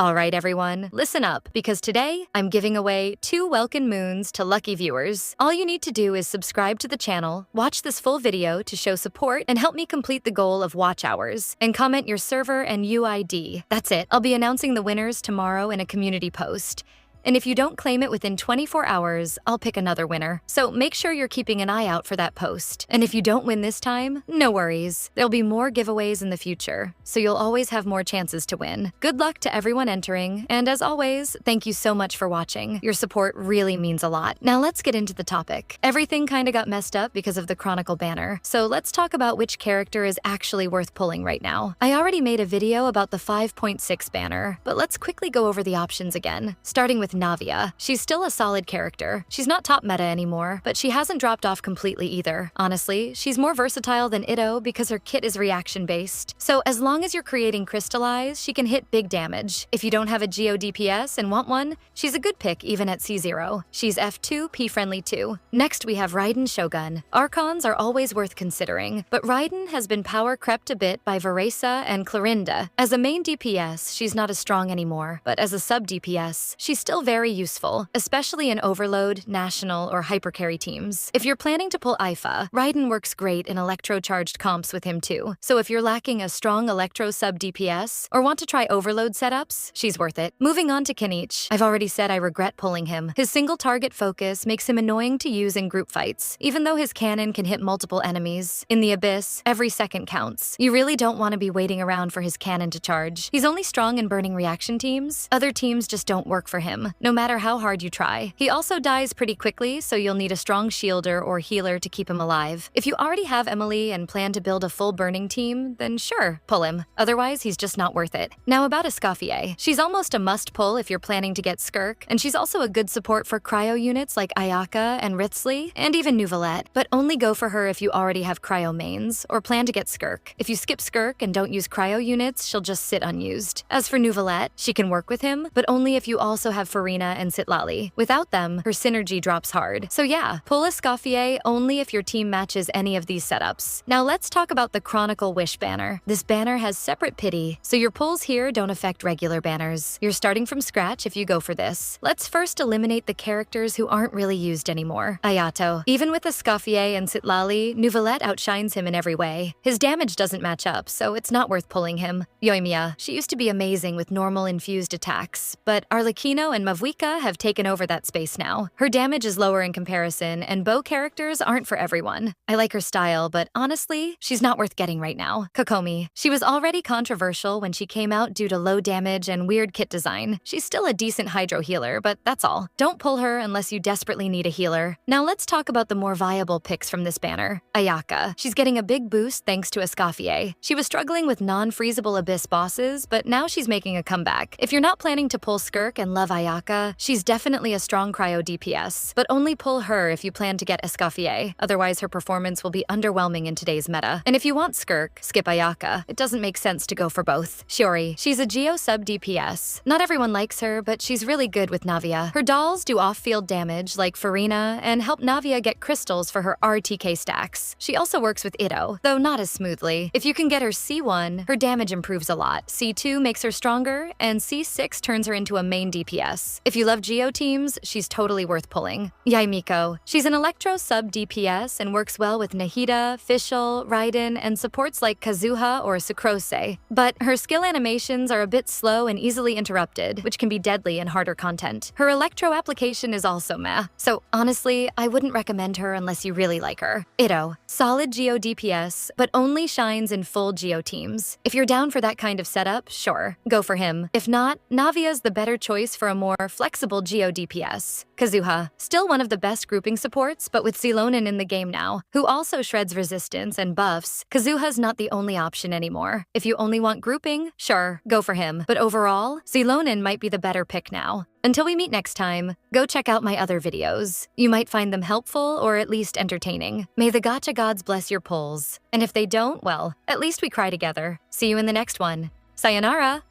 Alright everyone, listen up, because today I'm giving away 2 Welkin Moons to lucky viewers. All you need to do is subscribe to the channel, watch this full video to show support, and help me complete the goal of watch hours, and comment your server and UID. That's it. I'll be announcing the winners tomorrow in a community post. And if you don't claim it within 24 hours, I'll pick another winner. So make sure you're keeping an eye out for that post. And if you don't win this time, no worries. There'll be more giveaways in the future, so you'll always have more chances to win. Good luck to everyone entering, and as always, thank you so much for watching. Your support really means a lot. Now let's get into the topic. Everything kinda got messed up because of the Chronicle banner, so let's talk about which character is actually worth pulling right now. I already made a video about the 5.6 banner, but let's quickly go over the options again, starting with Navia. She's still a solid character. She's not top meta anymore, but she hasn't dropped off completely either. Honestly, she's more versatile than Itto because her kit is reaction-based. So as long as you're creating Crystallize, she can hit big damage. If you don't have a Geo DPS and want one, she's a good pick even at C0. She's F2, P-friendly too. Next we have Raiden Shogun. Archons are always worth considering, but Raiden has been power crept a bit by Varesa and Clorinda. As a main DPS, she's not as strong anymore, but as a sub DPS, she's still very useful, especially in Overload, National, or Hypercarry teams. If you're planning to pull Ifa, Raiden works great in Electro-charged comps with him too, so if you're lacking a strong Electro sub DPS, or want to try Overload setups, she's worth it. Moving on to Kinich. I've already said I regret pulling him. His single target focus makes him annoying to use in group fights, even though his cannon can hit multiple enemies. In the Abyss, every second counts. You really don't want to be waiting around for his cannon to charge. He's only strong in burning reaction teams. Other teams just don't work for him, no matter how hard you try. He also dies pretty quickly, so you'll need a strong shielder or healer to keep him alive. If you already have Emily and plan to build a full burning team, then sure, pull him. Otherwise, he's just not worth it. Now about Escoffier. She's almost a must-pull if you're planning to get Skirk, and she's also a good support for cryo units like Ayaka and Ritzley, and even Neuvillette, but only go for her if you already have cryo mains, or plan to get Skirk. If you skip Skirk and don't use cryo units, she'll just sit unused. As for Neuvillette, she can work with him, but only if you also have Farina and Citlali. Without them, her synergy drops hard. So yeah, pull Escoffier only if your team matches any of these setups. Now let's talk about the Chronicle Wish banner. This banner has separate pity, so your pulls here don't affect regular banners. You're starting from scratch if you go for this. Let's first eliminate the characters who aren't really used anymore. Ayato. Even with Escoffier and Citlali, Neuvillette outshines him in every way. His damage doesn't match up, so it's not worth pulling him. Yoimiya. She used to be amazing with normal infused attacks, but Arlecchino and Mavuika have taken over that space now. Her damage is lower in comparison, and bow characters aren't for everyone. I like her style, but honestly, she's not worth getting right now. Kokomi. She was already controversial when she came out due to low damage and weird kit design. She's still a decent hydro healer, but that's all. Don't pull her unless you desperately need a healer. Now let's talk about the more viable picks from this banner. Ayaka. She's getting a big boost thanks to Escoffier. She was struggling with non-freezable Abyss bosses, but now she's making a comeback. If you're not planning to pull Skirk and love Ayaka, she's definitely a strong cryo DPS, but only pull her if you plan to get Escoffier, otherwise her performance will be underwhelming in today's meta. And if you want Skirk, skip Ayaka. It doesn't make sense to go for both. Shiori. She's a Geo sub DPS. Not everyone likes her, but she's really good with Navia. Her dolls do off-field damage like Farina and help Navia get crystals for her RTK stacks. She also works with Itto, though not as smoothly. If you can get her C1, her damage improves a lot. C2 makes her stronger, and C6 turns her into a main DPS. If you love Geo teams, she's totally worth pulling. Yaimiko. She's an Electro sub DPS and works well with Nahida, Fischl, Raiden, and supports like Kazuha or Sucrose. But her skill animations are a bit slow and easily interrupted, which can be deadly in harder content. Her Electro application is also meh. So honestly, I wouldn't recommend her unless you really like her. Itto. Solid Geo DPS, but only shines in full Geo teams. If you're down for that kind of setup, sure, go for him. If not, Navia's the better choice for a more flexible Geo DPS. Kazuha. Still one of the best grouping supports, but with Xilonen in the game now, who also shreds resistance and buffs, Kazuha's not the only option anymore. If you only want grouping, sure, go for him. But overall, Xilonen might be the better pick now. Until we meet next time, go check out my other videos. You might find them helpful or at least entertaining. May the gacha gods bless your pulls. And if they don't, well, at least we cry together. See you in the next one. Sayonara!